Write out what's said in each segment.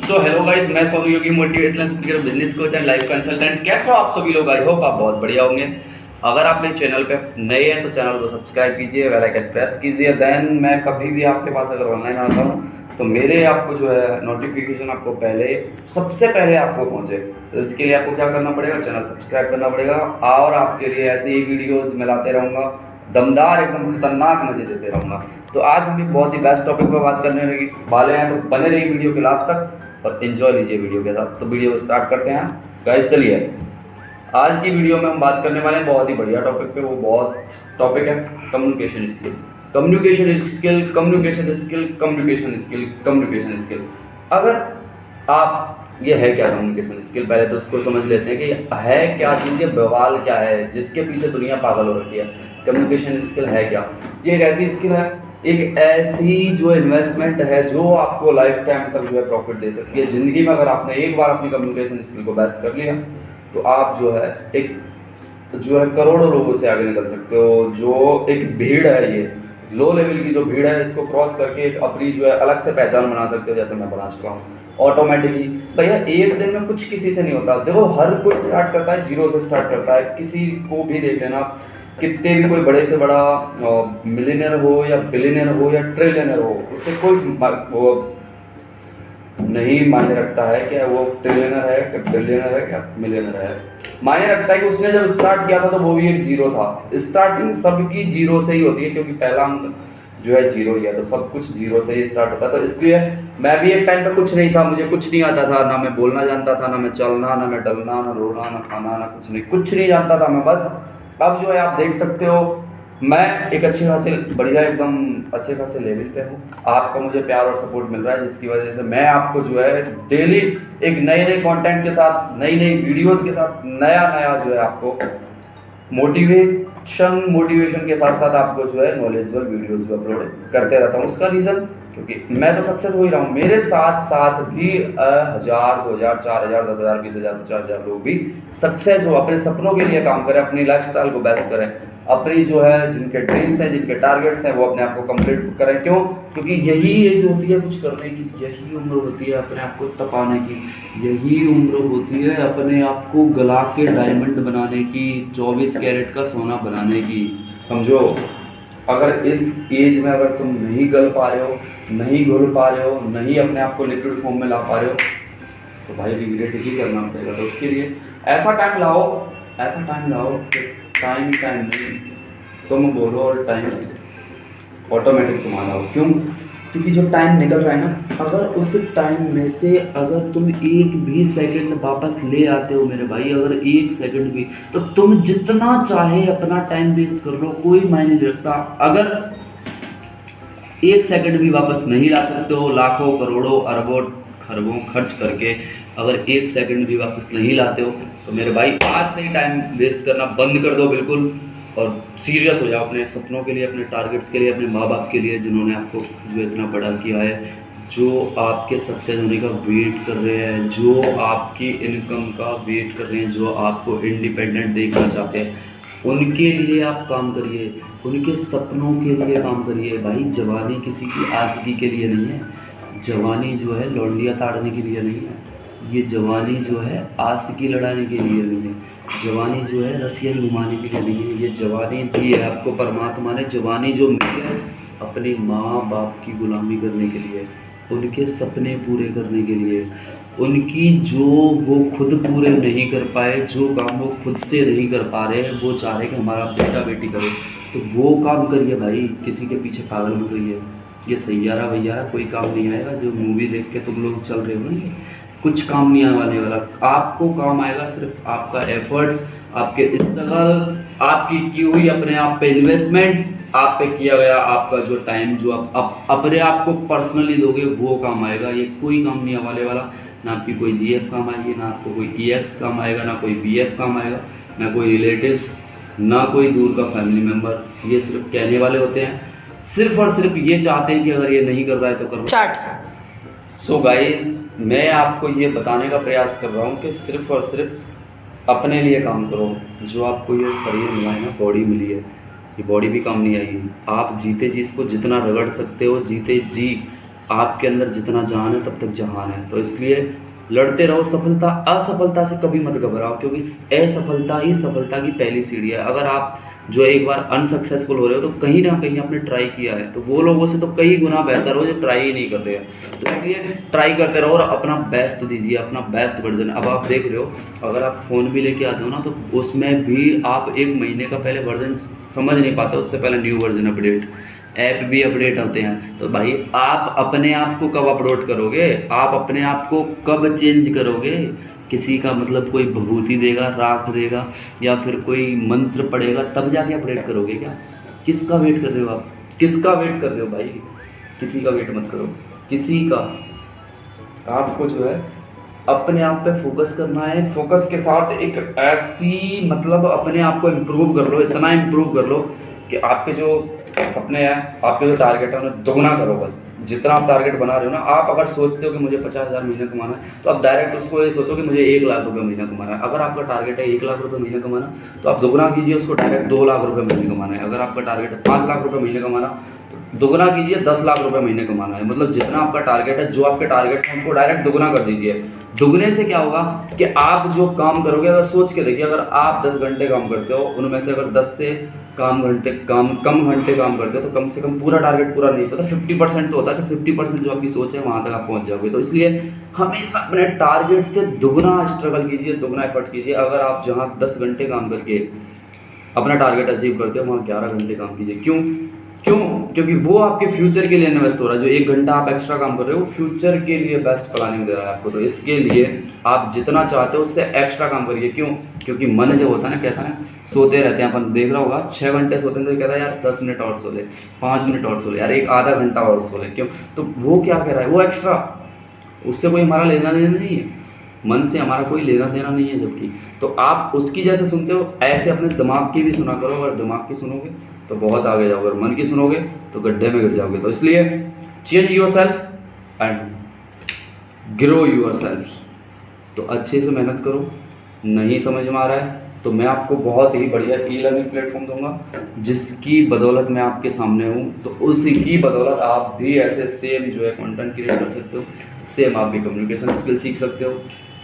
सो hello guys, मैं Sonu Yogi, motivational speaker, business coach and life consultant. कैसे हो आप सभी लोग? आई होप आप बहुत बढ़िया होंगे। अगर आप मेरे चैनल पे नए हैं तो चैनल को सब्सक्राइब कीजिए, बेल आइकन प्रेस कीजिए। देन मैं कभी भी आपके पास अगर ऑनलाइन आता हूँ तो मेरे आपको जो है नोटिफिकेशन आपको पहले सबसे पहले आपको पहुँचे। तो इसके लिए आपको क्या करना पड़ेगा? चैनल सब्सक्राइब करना पड़ेगा। और आपके लिए ऐसे ही वीडियोज़ मैं लाते रहूँगा, दमदार एकदम खतरनाक मज़े देते रहूँगा। तो आज हम एक बहुत ही बेस्ट टॉपिक पर बात करने वाले हैं, तो बने रहिए वीडियो के लास्ट तक और एंजॉय लीजिए वीडियो के साथ। तो वीडियो स्टार्ट करते हैं गाइस। चलिए, आज की वीडियो में हम बात करने वाले हैं बहुत ही बढ़िया टॉपिक पे। वो बहुत टॉपिक है communication skill. Communication skill, communication skill, communication skill, communication skill. अगर आप ये है क्या कम्युनिकेशन स्किल? पहले तो उसको समझ लेते हैं कि है क्या चीज़, ये बवाल क्या है जिसके पीछे दुनिया पागल हो रखी है। कम्युनिकेशन स्किल है क्या? ये एक ऐसी स्किल है, एक ऐसी जो इन्वेस्टमेंट है जो आपको लाइफ टाइम तक जो है प्रॉफिट दे सकती है। ज़िंदगी में अगर आपने एक बार अपनी कम्युनिकेशन स्किल को बेस्ट कर लिया तो आप जो है एक जो है करोड़ों लोगों से आगे निकल सकते हो। जो एक भीड़ है, ये लो लेवल की जो भीड़ है, इसको क्रॉस करके एक अपनी जो है अलग से पहचान बना सकते हो, जैसे मैं बना चुका हूँ ऑटोमेटिकली। भैया एक दिन में कुछ किसी से नहीं होता। देखो, हर कोई स्टार्ट करता है, जीरो से स्टार्ट करता है। किसी को भी देख लेना, कितने भी कोई बड़े से बड़ा मिलियनर हो या बिलियनर हो या ट्रिलियनर हो, उससे कोई वो नहीं मायने रखता है कि वो ट्रिलियनर है, क्या बिलियनर है, क्या मिलियनर है। मायने रखता है कि उसने जब स्टार्ट किया था तो वो भी एक जीरो था। स्टार्टिंग सबकी जीरो से ही होती है, क्योंकि पहला अंक जो है जीरो ही है, तो सब कुछ जीरो से ही स्टार्ट होता है। तो इसलिए मैं भी एक टाइम पे कुछ नहीं था, मुझे कुछ नहीं आता था, ना मैं बोलना जानता था, ना मैं चलना, ना मैं डलना, ना रोना, ना खाना, ना कुछ नहीं जानता था मैं। बस अब जो है आप देख सकते हो, मैं एक अच्छे खासे बढ़िया एकदम अच्छे खासे लेवल पे हूँ। आपका मुझे प्यार और सपोर्ट मिल रहा है, जिसकी वजह से मैं आपको जो है डेली एक नए नए कंटेंट के साथ, नई नई वीडियोस के साथ, नया नया जो है आपको मोटिवेशन के साथ साथ आपको जो है नॉलेजेबल वीडियोस भी अपलोड करते रहता हूँ। उसका रीज़न, क्योंकि मैं तो सक्सेस हो ही रहा हूँ, मेरे साथ साथ भी 1000, 2000, 4000, 10,000, 20,000, 50,000 लोग भी सक्सेस हो, अपने सपनों के लिए काम करें, अपनी लाइफस्टाइल को बेस्ट करें, अपनी जो है जिनके ड्रीम्स हैं, जिनके टारगेट्स हैं, वो अपने आप को कंप्लीट करें। क्यों? क्योंकि यही एज होती है कुछ करने की, यही उम्र होती है अपने आप को तपाने की, यही उम्र होती है अपने आप को गला के डायमंड बनाने की, 24 कैरेट का सोना बनाने की। समझो, अगर इस एज में अगर तुम नहीं गल पा रहे हो, नहीं घुल पा रहे हो, नहीं अपने आप को लिक्विड फॉर्म में ला पा रहे हो, तो भाई रिग्रेट ही करना पड़ेगा। तो उसके लिए ऐसा टाइम लाओ, ऐसा टाइम लाओ कि टाइम नहीं, तुम बोलो और टाइम ऑटोमेटिक तुम्हारा हो। क्यों? क्योंकि जो टाइम निकल रहा है ना, अगर उस टाइम में से अगर तुम एक भी सेकंड वापस ले आते हो मेरे भाई, अगर एक सेकंड भी, तो तुम जितना चाहे अपना टाइम वेस्ट कर लो, कोई मायने नहीं रखता। अगर एक सेकंड भी वापस नहीं ला सकते हो, लाखों करोड़ों अरबों खरबों खर्च करके अगर एक सेकंड भी वापस नहीं लाते हो, तो मेरे भाई आज से ही टाइम वेस्ट करना बंद कर दो बिल्कुल, और सीरियस हो जाओ अपने सपनों के लिए, अपने टारगेट्स के लिए, अपने माँ बाप के लिए, जिन्होंने आपको जो इतना बड़ा किया है, जो आपके सक्सेस होने का वेट कर रहे हैं, जो आपकी इनकम का वेट कर रहे हैं, जो आपको इंडिपेंडेंट देखना चाहते हैं, उनके लिए आप काम करिए, उनके सपनों के लिए काम करिए। भाई जवानी किसी की आशिकी के लिए नहीं है, जवानी जो है लौंडिया ताड़ने के लिए नहीं है, ये जवानी जो है आशिकी लड़ाने के लिए नहीं है, जवानी जो है रसिया घुमाने के लिए नहीं है। ये जवानी दी है आपको परमात्मा ने, जवानी जो मिली है अपनी माँ बाप की गुलामी करने के लिए, उनके सपने पूरे करने के लिए, उनकी जो वो खुद पूरे नहीं कर पाए, जो काम वो खुद से नहीं कर पा रहे हैं, वो चाह रहे कि हमारा बेटा बेटी करे, तो वो काम करिए भाई। किसी के पीछे पागल मत होइए। ये सैयारा वैयारा कोई काम नहीं आएगा, जो मूवी देख के तुम लोग चल रहे हो ना, ये कुछ काम नहीं आने वाला। आपको काम आएगा सिर्फ आपका एफर्ट्स, आपके स्ट्रगल, आपकी की हुई अपने आप पे इन्वेस्टमेंट, आप पे किया गया आपका जो टाइम, जो आप अपने आप को पर्सनली दोगे, वो काम आएगा। ये कोई काम नहीं आने वाला। ना आपकी कोई जीएफ काम आएगी, ना आपको कोई ईएक्स काम आएगा, ना कोई बीएफ काम आएगा, ना कोई रिलेटिव्स, ना कोई दूर का फैमिली मेम्बर। ये सिर्फ कहने वाले होते हैं, सिर्फ और सिर्फ ये चाहते हैं कि अगर ये नहीं कर रहा है तो करो। स्टार्ट। सो गाइज, मैं आपको ये बताने का प्रयास कर रहा हूँ कि सिर्फ और सिर्फ अपने लिए काम करो। जो आपको ये शरीर मिला है ना, बॉडी मिली है, ये बॉडी भी काम नहीं आएगी। आप जीते जी इसको जितना रगड़ सकते हो, जीते जी आपके अंदर जितना जान है तब तक जहान है। तो इसलिए लड़ते रहो, सफलता असफलता से कभी मत घबराओ, क्योंकि असफलता ही सफलता की पहली सीढ़ी है। अगर आप जो एक बार अनसक्सेसफुल हो रहे हो तो कहीं ना कहीं आपने ट्राई किया है, तो वो लोगों से तो कई गुना बेहतर हो जो ट्राई ही नहीं कर रहे हैं। तो इसलिए ट्राई करते रहो और अपना बेस्ट दीजिए, अपना बेस्ट वर्जन। अब आप देख रहे हो, अगर आप फ़ोन भी लेके आते हो ना, तो उसमें भी आप 1 महीने का पहले वर्जन समझ नहीं पाते, उससे पहले न्यू वर्जन अपडेट, ऐप भी अपडेट होते हैं। तो भाई आप अपने आप को कब अपलोड करोगे, आप अपने आप को कब चेंज करोगे? किसी का मतलब कोई भभूति देगा, राख देगा, या फिर कोई मंत्र पढ़ेगा तब जाके अपडेट करोगे क्या? किसका वेट कर रहे हो आप? किसका वेट कर रहे हो भाई? किसी का वेट मत करो, किसी का। आपको जो है अपने आप पे फोकस करना है। फोकस के साथ एक ऐसी मतलब अपने आप को इम्प्रूव कर लो, इतना इम्प्रूव कर लो कि आपके जो सपने हैं, आपके जो टारगेट है, उन्हें दोगुना करो। बस जितना आप टारगेट बना रहे हो ना, आप अगर सोचते हो कि मुझे 50,000 महीने कमाना है, तो आप डायरेक्ट उसको ये सोचो कि मुझे 1 लाख रुपये महीना कमाना है। अगर आपका टारगेट है 1 लाख रुपये महीने कमाना, तो आप दोगुना कीजिए उसको, डायरेक्ट 2 लाख रुपये महीने कमाना है। अगर आपका टारगेट है 5 लाख रुपये महीने कमाना, तो दोगुना कीजिए, 10 लाख रुपये महीने कमाना है। मतलब जितना आपका टारगेट है, जो आपके टारगेट है, उनको डायरेक्ट दोगुना कर दीजिए। दुगने से क्या होगा कि आप जो काम करोगे, अगर सोच के देखिए, अगर आप 10 घंटे काम करते हो, उनमें से अगर 10 से कम घंटे काम करते हो, तो कम से कम पूरा टारगेट पूरा नहीं होता, तो 50% तो होता है। तो 50% जो आपकी सोच है वहाँ तक आप पहुँच जाओगे। तो इसलिए हमेशा अपने टारगेट से दुगना स्ट्रगल कीजिए, दुगना एफर्ट कीजिए। अगर आप जहाँ 10 घंटे काम करके अपना टारगेट अचीव करते हो, वहाँ 11 घंटे काम कीजिए। क्यों? क्योंकि वो आपके फ्यूचर के लिए इन्वेस्ट हो रहा है। जो 1 घंटा आप एक्स्ट्रा काम कर रहे हो, वो फ्यूचर के लिए बेस्ट प्लानिंग दे रहा है आपको। तो इसके लिए आप जितना चाहते हो उससे एक्स्ट्रा काम करिए। क्यों? क्योंकि मन जब होता है ना, कहता है ना, सोते रहते हैं अपन, देख रहा होगा 6 घंटे सोते हैं तो कहता है यार 10 मिनट और सो ले, 5 मिनट और सो ले, यार एक आधा घंटा और सो ले। क्यों? तो वो क्या कह रहा है, वो एक्स्ट्रा, उससे कोई हमारा लेना देना नहीं है, मन से हमारा कोई लेना देना नहीं है। जबकि तो आप उसकी जैसे सुनते हो, ऐसे अपने दिमाग की भी सुना करो। अगर दिमाग की सुनोगे तो बहुत आगे जाओगे, और मन की सुनोगे तो गड्ढे में गिर जाओगे। तो इसलिए change your self and grow your self. तो अच्छे से मेहनत करो। नहीं समझ में आ रहा है तो मैं आपको बहुत ही बढ़िया ई-लर्निंग प्लेटफॉर्म दूंगा, जिसकी बदौलत मैं आपके सामने हूँ। तो उसकी बदौलत आप भी ऐसे सेम जो है कंटेंट क्रिएट कर सकते हो, सेम आप भी कम्युनिकेशन स्किल सीख सकते हो,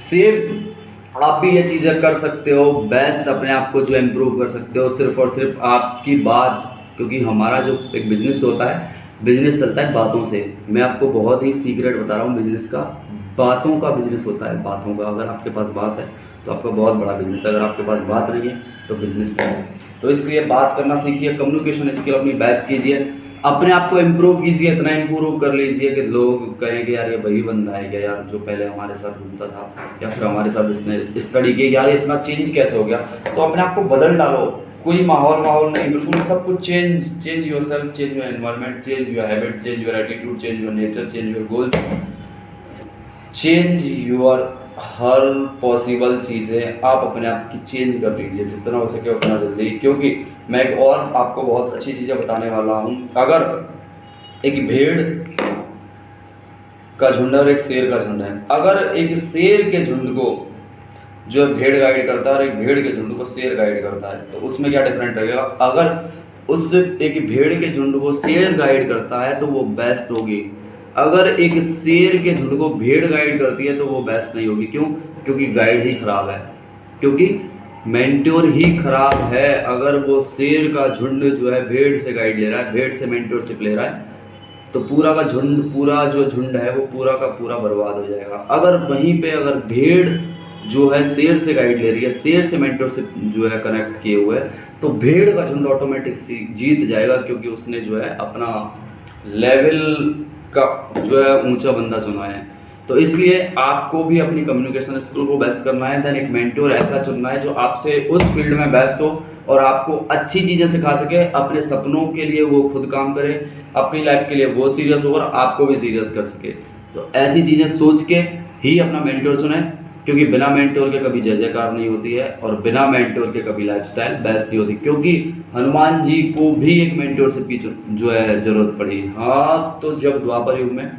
सेम आप भी ये चीज़ें कर सकते हो, बेस्ट अपने आप को जो इम्प्रूव कर सकते हो, सिर्फ और सिर्फ आपकी बात। क्योंकि हमारा जो एक बिज़नेस होता है, बिज़नेस चलता है बातों से। मैं आपको बहुत ही सीक्रेट बता रहा हूँ बिज़नेस का, बातों का बिज़नेस होता है, बातों का। अगर आपके पास बात है तो आपका बहुत बड़ा बिज़नेस है, अगर आपके पास बात नहीं है तो बिज़नेस नहीं है। तो इसलिए बात करना सीखिए, कम्युनिकेशन स्किल अपनी बेस्ट कीजिए, अपने आप को इम्प्रूव कीजिए, इतना इम्प्रूव कर लीजिए कि लोग कहेंगे यार ये वही बंदा है क्या यार, जो पहले हमारे साथ घूमता था, या फिर हमारे साथ इसने स्टडी की, यार इतना चेंज कैसे हो गया। तो अपने आप को बदल डालो, कोई माहौल नहीं, बिल्कुल सब कुछ change your self, change your environment, change your habit, change your attitude, change your nature, change your goals, change your her possible चीज़ें आप अपने आप की चेंज कर लीजिए जितना हो सके उतना जल्दी। क्योंकि मैं एक और आपको बहुत अच्छी चीज़ें बताने वाला हूँ। अगर एक भेड़ का झुंड और एक शेर का झुंड है, अगर एक शेर के झुंड को जो भेड़ गाइड करता है और एक भेड़ के झुंड को शेर गाइड करता है, तो उसमें क्या डिफरेंट रहेगा। अगर उस एक भेड़ के झुंड को शेर गाइड करता है तो वो बेस्ट होगी, अगर एक शेर के झुंड को भेड़ गाइड करती है तो वो बेस्ट नहीं होगी। क्यों? क्योंकि गाइड ही खराब है, क्योंकि मेंटोर ही खराब है। अगर वो शेर का झुंड जो है भेड़ से गाइड ले रहा है, भेड़ से मेंटोरशिप ले रहा है, तो पूरा का झुंड, पूरा जो झुंड है वो पूरा का पूरा बर्बाद हो जाएगा। अगर वहीं पे अगर भेड़ जो है शेर से गाइड ले रही है, शेर से मेंटोरशिप जो है कनेक्ट किए हुए है, तो भेड़ का झुंड ऑटोमेटिक जीत जाएगा, क्योंकि उसने जो है अपना लेवल का जो है ऊंचा बंदा चुना है। तो इसलिए आपको भी अपनी कम्युनिकेशन स्किल को बेस्ट करना है। देन एक मेंटोर ऐसा चुनना है जो आपसे उस फील्ड में बेस्ट हो और आपको अच्छी चीज़ें सिखा सके, अपने सपनों के लिए वो खुद काम करे, अपनी लाइफ के लिए वो सीरियस हो और आपको भी सीरियस कर सके। तो ऐसी चीज़ें सोच के ही अपना मेंटोर चुने, क्योंकि बिना मेंटोर के कभी जय जयकार नहीं होती है और बिना मेंटोर के कभी लाइफस्टाइल बेस्ट नहीं होती। क्योंकि हनुमान जी को भी एक मेंटोरशिप की जो है ज़रूरत पड़ी। हाँ, तो जब द्वापर युग में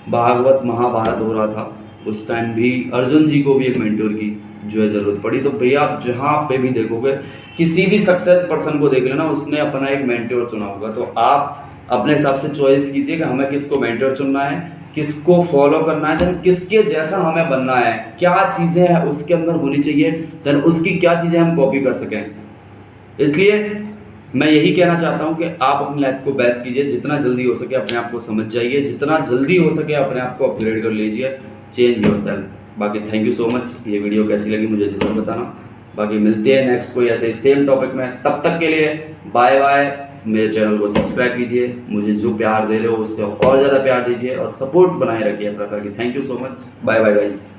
भागवत महाभारत हो रहा था, उस टाइम भी अर्जुन जी को भी एक मेंटोर की जो है ज़रूरत पड़ी। तो भैया आप जहाँ पे भी देखोगे, किसी भी सक्सेस पर्सन को देख लेना, उसने अपना एक मेंटोर चुना होगा। तो आप अपने हिसाब से चॉइस कीजिए कि हमें किसको मेंटर चुनना है, किसको फॉलो करना है, देन किसके जैसा हमें बनना है, क्या चीज़ें हैं उसके अंदर होनी चाहिए, देन उसकी क्या चीज़ें हम कॉपी कर सकें। इसलिए मैं यही कहना चाहता हूँ कि आप अपनी लाइफ को बेस्ट कीजिए, जितना जल्दी हो सके अपने आप को समझ जाइए, जितना जल्दी हो सके अपने आप को अपग्रेड कर लीजिए, चेंज योरसेल्फ। बाकी थैंक यू सो मच। ये वीडियो कैसी लगी मुझे ज़रूर बताना। बाकी मिलते हैं नेक्स्ट कोई ऐसे सेम टॉपिक में, तब तक के लिए बाय बाय। मेरे चैनल को सब्सक्राइब कीजिए, मुझे जो प्यार दे रहे हो उससे और ज़्यादा प्यार दीजिए और सपोर्ट बनाए रखिए अपना। ताकि thank you so much, bye bye guys.